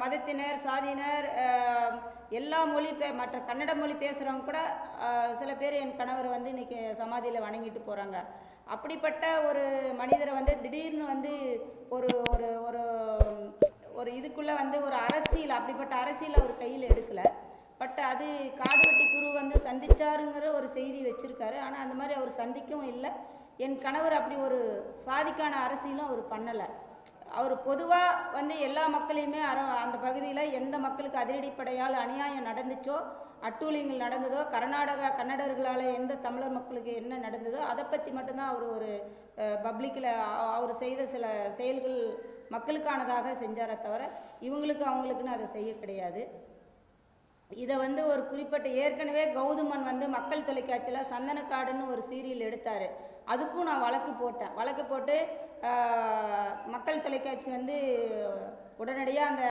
மதத்தினர் சாதியினர் எல்லா மொழி மற்ற கன்னட மொழி பேசுகிறவங்க கூட சில பேர் என் கணவர் வந்து இன்றைக்கி சமாதியில் வணங்கிட்டு போகிறாங்க. அப்படிப்பட்ட ஒரு மனிதரை வந்து திடீர்னு வந்து ஒரு ஒரு ஒரு ஒரு இதுக்குள்ளே வந்து ஒரு அரசியல் அப்படிப்பட்ட அரசியல் அவர் கையில் எடுக்கலை. பட் அது காடுவெட்டி குரு வந்து சந்திச்சாருங்கிற ஒரு செய்தி வச்சுருக்காரு. ஆனால் அந்த மாதிரி அவர் சந்திக்கவும் இல்லை. என் கணவர் அப்படி ஒரு சாதிக்கான அரசியலும் அவர் பண்ணலை. அவர் பொதுவாக வந்து எல்லா மக்களையுமே அந்த பகுதியில் எந்த மக்களுக்கு அதிரடிப்படையால் அநியாயம் நடந்துச்சோ, அட்டூழியங்கள் நடந்ததோ, கன்னடர்களால் எந்த தமிழர் மக்களுக்கு என்ன நடந்ததோ அதை பற்றி மட்டும்தான் அவர் ஒரு பப்ளிக்கில் அவர் செய்த சில செயல்கள் மக்களுக்கானதாக செஞ்சாரே தவிர இவங்களுக்கு அவங்களுக்குன்னு அதை செய்ய கிடையாது. இதை வந்து ஒரு குறிப்பிட்ட ஏற்கனவே கௌதமன் வந்து மக்கள் தொலைக்காட்சியில் சந்தனக்காடுன்னு ஒரு சீரியல் எடுத்தார். அதுக்கும் நான் வழக்கு போட்டு மக்கள் தொலைக்காட்சி வந்து உடனடியாக அந்த